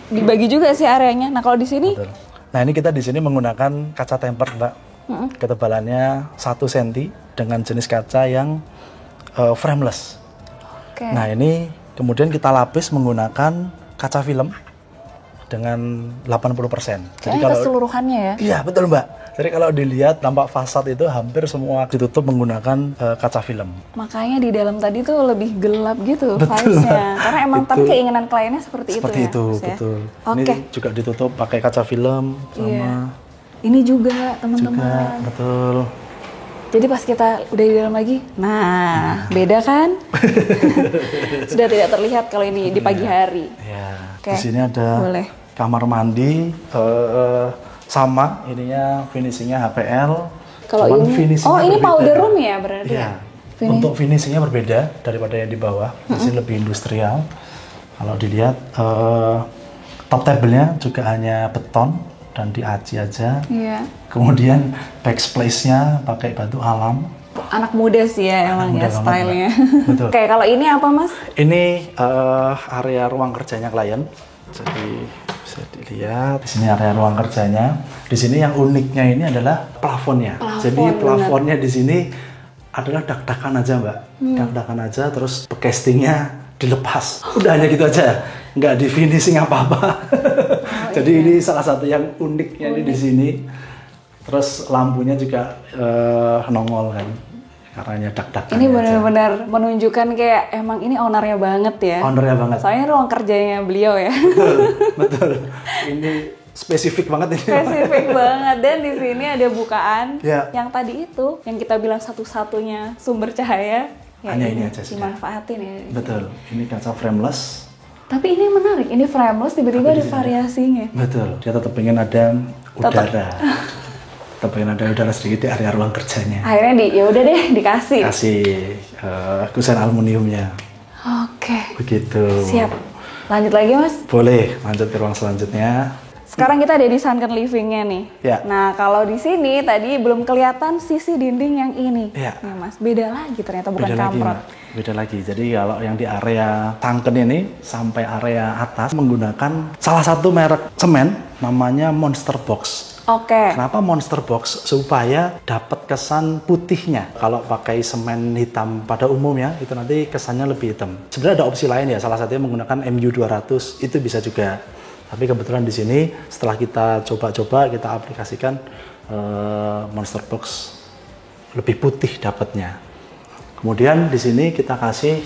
dibagi juga sih areanya. Nah kalau di sini, Betul. Nah ini kita di sini menggunakan kaca tempered Mbak. ketebalannya 1 cm dengan jenis kaca yang frameless. Oke. Nah ini kemudian kita lapis menggunakan kaca film dengan 80%. Kayaknya keseluruhannya ya? Iya betul Mbak. Jadi kalau dilihat tampak fasad itu hampir semua ditutup menggunakan kaca film. Makanya di dalam tadi tuh lebih gelap gitu Betul. vibes-nya. Karena emang tapi keinginan kliennya seperti Seperti itu itu, ya? Mas, ya? betul. Oke. Ini juga ditutup pakai kaca film sama Iya. Ini juga juga, teman-teman. betul. Jadi pas kita udah di dalam lagi, nah beda kan? Sudah tidak terlihat kalau ini di pagi hari. Ya, Oke, di sini ada boleh. kamar mandi, sama ininya finishingnya HPL. Kalau cuman ini, finishingnya oh ini berbeda. powder room ya berarti? Iya. Finish. Untuk finishingnya berbeda daripada yang di bawah. Di sini lebih industrial. Kalau dilihat top table-nya juga hanya beton dan diaci aja. Iya. Kemudian backsplace-nya pakai batu alam. Anak muda sih ya emang muda ya banget, stylenya. Mbak. Betul. Oke, kalau ini apa Mas? Ini area ruang kerjanya klien. Jadi bisa dilihat di sini area ruang kerjanya. Di sini yang uniknya ini adalah plafonnya. Jadi plafonnya di sini adalah dak-dakan aja Mbak. Dak-dakan aja terus castingnya dilepas. Udah hanya gitu aja. Nggak di finishing apa-apa. Jadi ini salah satu yang uniknya ini di sini. Terus lampunya juga nongol kan. Karena dak-dakan. Ini benar-benar menunjukkan kayak emang ini ownernya banget ya. Ownernya banget. Soalnya ruang kerjanya beliau ya. Betul, betul. Ini spesifik banget ini. Spesifik banget. Dan di sini ada bukaan Ya. yang tadi itu yang kita bilang satu-satunya sumber cahaya. Ya Hanya ini aja sudah. dimanfaatin ya. Betul. Ini kaca frameless. Tapi ini menarik. Ini frameless tiba-tiba ada variasinya. Betul. Dia tetap ingin ada udara. Tetap ingin ada udara sedikit di area ruang kerjanya. Akhirnya ya udah deh dikasih. Kasih kusen aluminiumnya. Oke. Begitu. Siap. Lanjut lagi Mas. Boleh lanjut ke ruang selanjutnya. Sekarang kita ada di sunken living-nya nih. Ya. Nah, kalau di sini tadi belum kelihatan sisi dinding yang ini. Ya. Nih, Mas. Beda lagi ternyata bukan Beda lagi, kamprot. Mbak. Beda lagi. Jadi kalau yang di area sunken ini sampai area atas menggunakan salah satu merek semen namanya Monster Box. Oke. Kenapa Monster Box? Supaya dapat kesan putihnya. Kalau pakai semen hitam pada umumnya, itu nanti kesannya lebih hitam. Sebenarnya ada opsi lain ya, salah satunya menggunakan MU200, itu bisa juga. Tapi kebetulan di sini, setelah kita coba-coba, kita aplikasikan Monster Box lebih putih dapatnya. Kemudian di sini kita kasih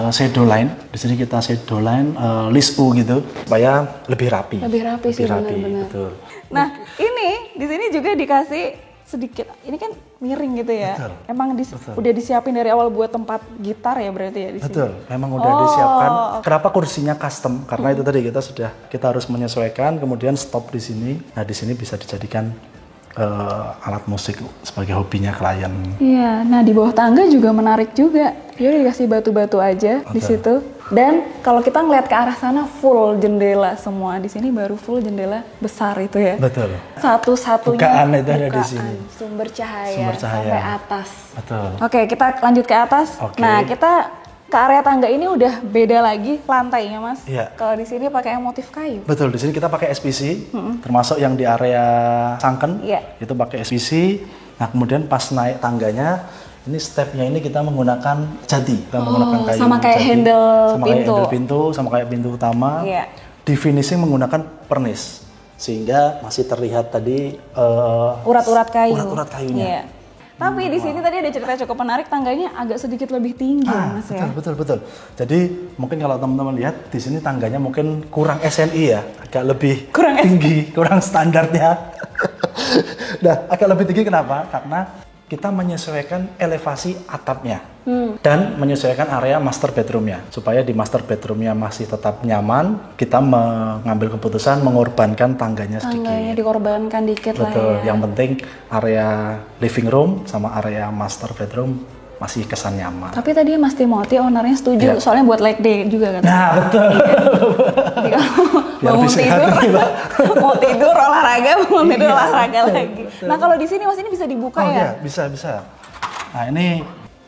shadow line. Di sini kita shadow line list U gitu, supaya lebih rapi. Lebih rapi sih, benar-benar. Betul. Nah, ini di sini juga dikasih sedikit. Ini kan miring gitu ya. Betul. Emang udah disiapin dari awal buat tempat gitar ya berarti ya di sini. Betul, memang udah disiapkan. Kenapa kursinya custom? Karena itu tadi kita harus menyesuaikan, kemudian stop di sini. Nah, di sini bisa dijadikan alat musik sebagai hobinya klien. Iya, nah di bawah tangga juga menarik juga. Dia udah dikasih batu-batu aja di situ. Dan kalau kita ngeliat ke arah sana full jendela semua. Di sini baru full jendela besar itu ya. Betul. Satu-satunya Bukaan itu ada di sini. Sumber cahaya sampai atas. Betul. Oke, kita lanjut ke atas. Oke. Nah, kita ke area tangga ini udah beda lagi lantainya, Mas. Iya. Kalau di sini pakai yang motif kayu. Betul, di sini kita pakai SPC, termasuk yang di area sunken, Iya. itu pakai SPC. Nah, kemudian pas naik tangganya, ini stepnya ini kita menggunakan jati, kita menggunakan kayu sama kayak jati. handle sama kayak pintu. handle pintu, sama kayak pintu utama. Iya. Di finishing menggunakan pernis, sehingga masih terlihat tadi Urat-urat kayu. urat-urat kayunya. Iya. Tapi di sini tadi ada cerita cukup menarik, tangganya agak sedikit lebih tinggi, Mas ya. Betul. Jadi mungkin kalau teman-teman lihat di sini tangganya mungkin kurang SNI ya, agak lebih Kurang tinggi, kurang standarnya. Nah, agak lebih tinggi kenapa? Karena kita menyesuaikan elevasi atapnya dan menyesuaikan area master bedroomnya supaya di master bedroomnya masih tetap nyaman. Kita mengambil keputusan mengorbankan tangganya sedikit. Tangganya dikorbankan dikit lah Betul. ya. Yang penting area living room sama area master bedroom masih kesan nyaman. Tapi tadi Mas Timothy ownernya setuju, Iya. soalnya buat leg day juga kan. Nah, betul. Jadi kalau Biar bangun bisa tidur, hati, Mbak. mau tidur olahraga, bangun tidur Iya, olahraga betul, lagi. betul. Nah kalau di sini Mas ini bisa dibuka Oh ya? iya, bisa. Nah, ini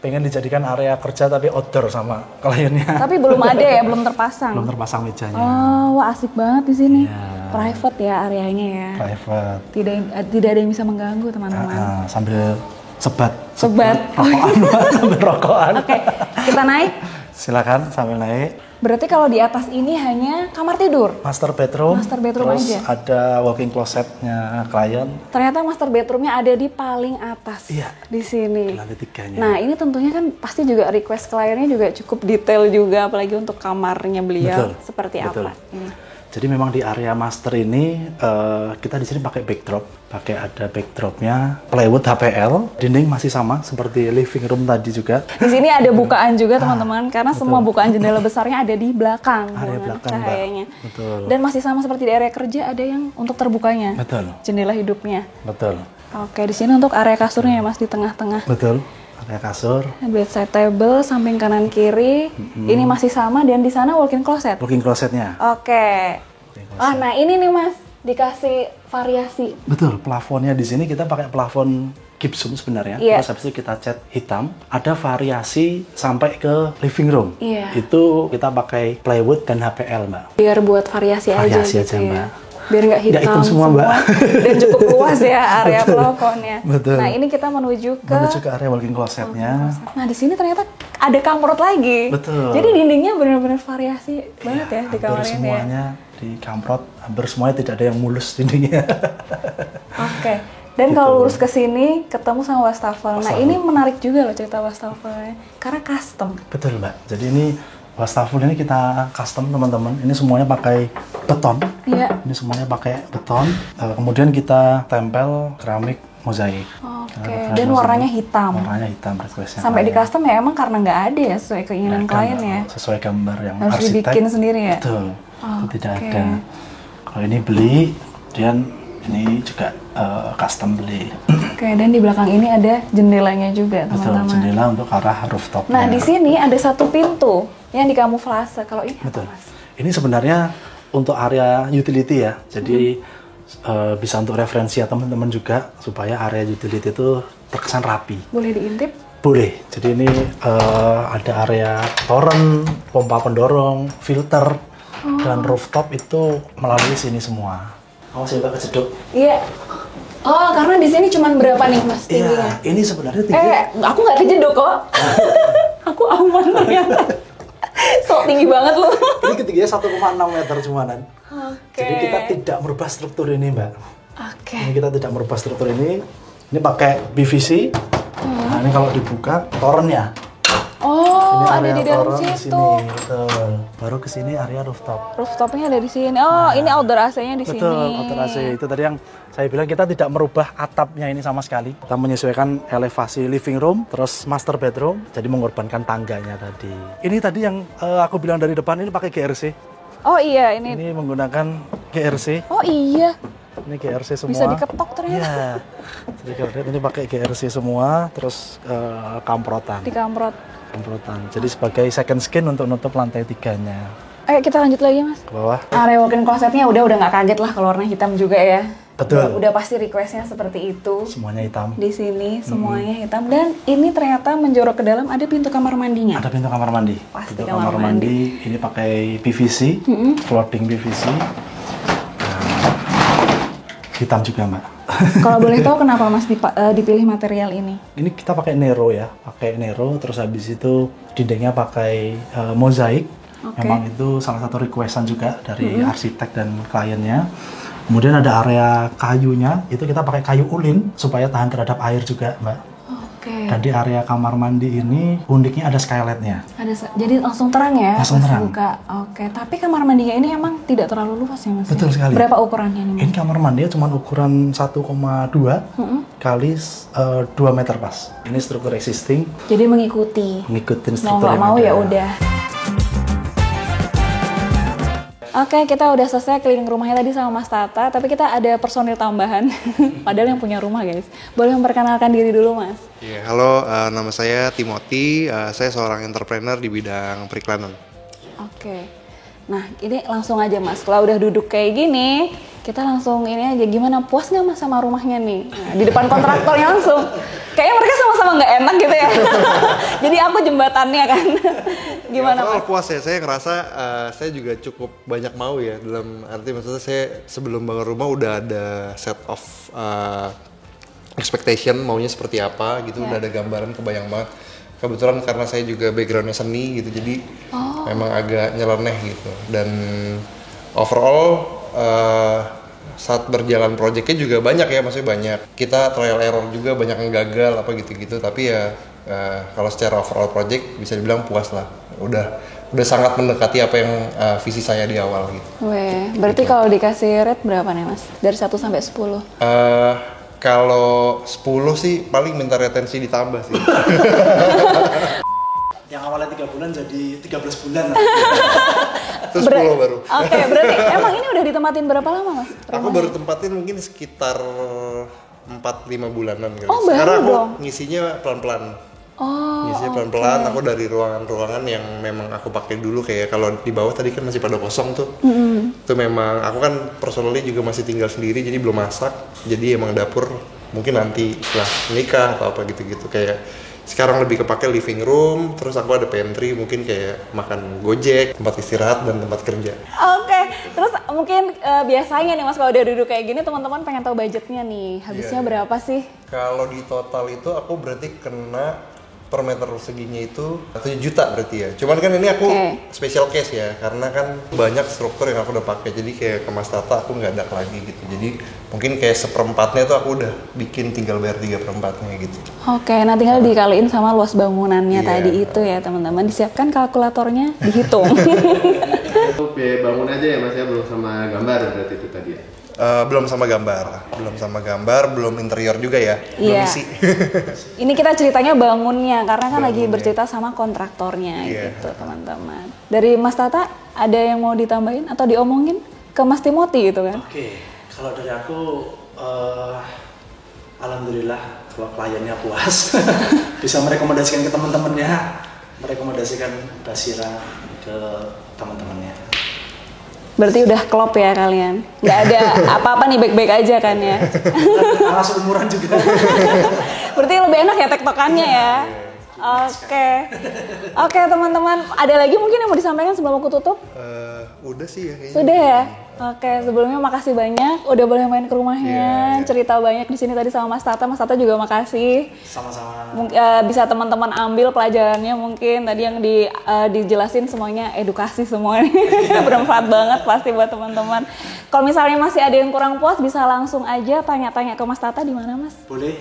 pengen dijadikan area kerja tapi outdoor sama kliennya. Tapi belum ada ya, belum terpasang. Belum terpasang mejanya. Oh, wah asik banget di sini. Ya. Private ya areanya ya. Private. Tidak ada yang bisa mengganggu teman-teman. Sambil sebat rokokan. sambil rokokan. Oke, kita naik. Silakan sambil naik. Berarti kalau di atas ini hanya kamar tidur. Master bedroom Terus aja. Ada walk-in closetnya klien. Ternyata master bedroomnya ada di paling atas. Iya. Di sini. Di lantai 3-nya. Nah ini tentunya kan pasti juga request kliennya juga cukup detail juga, apalagi untuk kamarnya beliau. Betul. Seperti Betul. apa ini? Jadi memang di area master ini kita di sini pakai backdrop, ada backdropnya plywood HPL, dinding masih sama seperti living room tadi juga. Di sini ada bukaan juga teman-teman, karena semua bukaan jendela besarnya ada di belakang, area belakang, cahayanya. Betul. Dan masih sama seperti di area kerja, ada yang untuk terbukanya. Betul. Jendela hidupnya. Betul. Oke, di sini untuk area kasurnya ya Mas, di tengah-tengah. Betul. Area kasur. Bedside table, samping kanan kiri. Ini masih sama, dan di sana walk-in closet. Walk-in closetnya. Oke. Nah ini nih Mas, dikasih variasi. Betul, plafonnya di sini kita pakai plafon gypsum sebenarnya. Iya. Terus habis itu kita cat hitam. Ada variasi sampai ke living room. Iya. Itu kita pakai plywood dan HPL, Mbak. Biar buat variasi aja Variasi gitu aja, ya. Mbak. Biar nggak hitam, Nggak hitam semua, Mbak. Dan cukup luas ya area plafonnya. Betul. Nah ini kita menuju ke area walk-in closetnya. Nah di sini ternyata ada kamprot lagi. Betul. Jadi dindingnya benar-benar variasi banget ya di kamar Hampir ini. semuanya di kamprot, hampir semuanya tidak ada yang mulus dindingnya. Oke. Dan kalau lurus ke sini ketemu sama wastafel. Nah ini menarik juga loh cerita wastafelnya, karena custom. Betul, Mbak. Jadi ini wastafel ini kita custom teman-teman. Ini semuanya pakai beton. Iya. Ini semuanya pakai beton. Kemudian kita tempel keramik mozaik. Oke. Dan warnanya hitam. Warnanya hitam requestnya. Sampai di custom ya emang karena nggak ada ya sesuai keinginan klien ya. Sesuai gambar yang Harus arsitek. dibikin sendiri ya. Betul. Itu tidak ada. Kalau ini beli, kemudian ini juga custom beli. Oke, dan di belakang ini ada jendelanya juga, Betul, teman-teman. jendela untuk arah rooftop. Nah, di sini ada satu pintu yang dikamuflase. Kalau ini Betul. apa, Mas? Ini sebenarnya untuk area utility ya. Jadi bisa untuk referensi ya teman-teman juga supaya area utility itu terkesan rapi. Boleh diintip? Boleh. Jadi ini ada area toren, pompa pendorong, filter, dan rooftop itu melalui sini semua. Awas ya, Mbak, kejeduk. Iya. Oh, karena di sini cuma berapa nih, Mas, tingginya? Iya, ini sebenarnya tinggi. Aku nggak kejeduk kok. Aku aman ternyata. Sok tinggi banget loh. Ini ketinggiannya 1,6 meter cumanan. Oke. Jadi kita tidak merubah struktur ini, Mbak. Oke. Ini kita tidak merubah struktur ini. Ini pakai PVC. Nah, ini kalau dibuka torennya. Oh, Ini ada area di dalam toren di situ. sini, betul. Baru ke sini area rooftop. Rooftopnya ada di sini. Oh, ini outdoor AC-nya di sini. Betul, outdoor AC. Itu tadi yang saya bilang kita tidak merubah atapnya ini sama sekali. Kita menyesuaikan elevasi living room, terus master bedroom, jadi mengorbankan tangganya tadi. Ini tadi yang aku bilang dari depan ini pakai GRC. Oh iya, ini. Ini menggunakan GRC. Oh iya. Ini GRC semua. Bisa diketok ternyata. Iya. Jadi kalau lihat ini pakai GRC semua, terus kamprotan. Dikamprot. Kamprotan. Jadi sebagai second skin untuk nutup lantai 3-nya. Ayo kita lanjut lagi, Mas. Ke bawah. Area walk-in closetnya udah nggak kaget lah kalau warna hitam juga ya. Betul. Udah pasti requestnya seperti itu. Semuanya hitam. Di sini semuanya hitam, dan ini ternyata menjorok ke dalam ada pintu kamar mandinya. Ada pintu kamar mandi. Pasti Pintu kamar kamar mandi ini pakai PVC, floating PVC. Nah, hitam juga, Mbak. Kalau boleh tahu kenapa Mas dipilih material ini? Ini kita pakai Nero ya, pakai Nero. Terus habis itu dindingnya pakai mozaik. Oke. Memang itu salah satu requestan juga dari arsitek dan kliennya. Kemudian ada area kayunya, itu kita pakai kayu ulin supaya tahan terhadap air juga, Mbak. Oke. Dan di area kamar mandi ini uniknya ada skylightnya. Jadi langsung terang ya? Langsung pas terang. buka. Oke. Tapi kamar mandinya ini emang tidak terlalu luas ya, Mas? Betul sekali. Berapa ukurannya nih, Mas? Ini kamar mandinya cuma ukuran 1,2 kali 2 meter pas. Ini struktur existing, Jadi mengikuti. ngikutin Mau struktur nggak yang mau ada. ya udah. Oke, kita udah selesai keliling rumahnya tadi sama Mas Tata, tapi kita ada personil tambahan. Padahal yang punya rumah, guys. Boleh memperkenalkan diri dulu, Mas? Ya, halo, nama saya Timothy. Saya seorang entrepreneur di bidang periklanan. Oke. Nah, ini langsung aja, Mas. Kalau udah duduk kayak gini, kita langsung ini aja. Gimana, puas nggak Mas sama rumahnya nih? Nah, di depan kontraktornya langsung. Kayaknya mereka sama-sama nggak enak gitu ya. Jadi aku jembatannya kan. Gimana Mas? Mas? Puas ya, saya ngerasa saya juga cukup banyak mau ya, dalam arti maksudnya saya sebelum bangun rumah udah ada set of expectation maunya seperti apa gitu, udah ada gambaran, kebayang banget. Kebetulan karena saya juga backgroundnya seni gitu, jadi memang agak nyeleneh gitu. Dan overall saat berjalan proyeknya juga banyak ya, maksudnya banyak kita trial error juga, banyak yang gagal apa gitu-gitu, tapi ya kalau secara overall project bisa dibilang puas lah, udah sangat mendekati apa yang visi saya di awal gitu. Weh, berarti kalau dikasih rate berapa nih Mas? Dari 1 sampai 10? Kalau 10 sih paling minta retensi ditambah sih. Yang awalnya 3 bulan jadi 13 bulan. Terus 10 baru. Oke, berarti emang ini udah ditempatin berapa lama Mas? Aku baru tempatin mungkin sekitar 4-5 bulanan kali. Oh, baru Sekarang aku dong. ngisinya pelan-pelan. Oh, Ngisinya pelan-pelan, aku dari ruangan-ruangan yang memang aku pakai dulu, kayak kalau di bawah tadi kan masih pada kosong tuh. Itu memang aku kan personally juga masih tinggal sendiri, jadi belum masak. Jadi emang dapur mungkin nanti setelah menikah atau apa gitu-gitu, kayak sekarang lebih kepake living room, terus aku ada pantry, mungkin kayak makan Gojek, tempat istirahat dan tempat kerja. Oke, terus mungkin biasanya nih Mas kalau udah duduk kayak gini teman-teman pengen tahu budgetnya nih, habisnya berapa sih? Kalau di total itu aku berarti kena per meter seginya itu 7 juta berarti ya. Cuman kan ini aku special case ya, karena kan banyak struktur yang aku udah pakai. Jadi kayak ke Mas Tata aku nggak ada lagi gitu. Jadi mungkin kayak seperempatnya tuh aku udah bikin, tinggal bayar 3/4-nya gitu. Oke, nah tinggal dikaliin sama luas bangunannya tadi itu ya teman-teman. Disiapkan kalkulatornya, dihitung. Biaya bangun aja ya Mas ya, belum sama gambar berarti itu tadi ya? Belum sama gambar, belum interior juga ya, belum Iya. isi. Ini kita ceritanya bangunnya, karena kan lagi bercerita sama kontraktornya gitu teman-teman. Dari Mas Tata, ada yang mau ditambahin atau diomongin ke Mas Timothy gitu kan? Oke, kalau dari aku, alhamdulillah kalau kliennya puas, bisa merekomendasikan ke teman-temannya, merekomendasikan Basira ke teman-temannya. Berarti udah klop ya kalian? Nggak ada apa-apa nih, baik-baik aja kan ya? Karena seumuran juga. Berarti lebih enak ya tektokannya ya? Oke teman-teman, ada lagi mungkin yang mau disampaikan sebelum aku tutup? Udah sih ya kayaknya. Sudah ya? Oke, sebelumnya makasih banyak udah boleh main ke rumahnya, cerita banyak di sini tadi sama Mas Tata. Mas Tata juga makasih. Sama-sama. Bisa teman-teman ambil pelajarannya mungkin tadi yang dijelasin semuanya edukasi semuanya. Bermanfaat banget pasti buat teman-teman. Kalau misalnya masih ada yang kurang puas bisa langsung aja tanya-tanya ke Mas Tata di mana Mas? Boleh,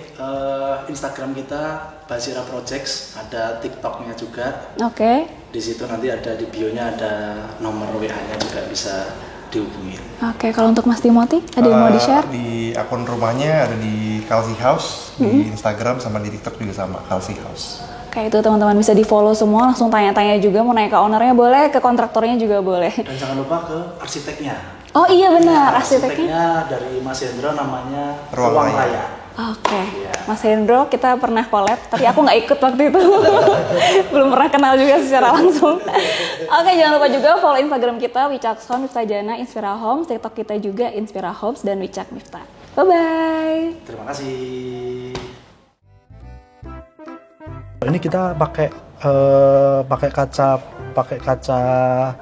Instagram kita Basira Projects, ada TikToknya juga. Oke. Di situ nanti ada di bio-nya ada nomor WA-nya juga bisa dihubungi. Oke, kalau untuk Mas Timothy ada yang mau di-share? Di akun rumahnya ada di Kalsi House, di Instagram sama di TikTok juga sama Kalsi House. Oke, itu teman-teman bisa di-follow semua, langsung tanya-tanya juga, mau nanya ke ownernya boleh, ke kontraktornya juga boleh. Dan jangan lupa ke arsiteknya. Oh iya benar, arsiteknya. Dari Mas Hendro namanya Ruang Raya. Oke, Mas Hendro kita pernah collab, tapi aku nggak ikut waktu itu. Belum pernah kenal juga secara langsung. Oke, jangan lupa juga follow Instagram kita Wicak Home, Miftah Jana, Inspira Homes, TikTok kita juga Inspira Homes dan Wicak Miftah. Bye-bye. Terima kasih. Ini kita pakai kaca.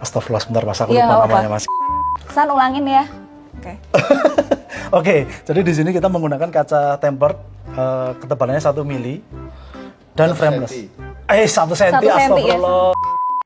Astagfirullah, sebentar Mas, aku Iya, lupa nggak namanya apa-apa. Mas. San ulangin ya. Oke. Oke, jadi di sini kita menggunakan kaca tempered, ketebalannya 1 mili dan frameless. 1 senti, 1 senti ya. astagfirullah.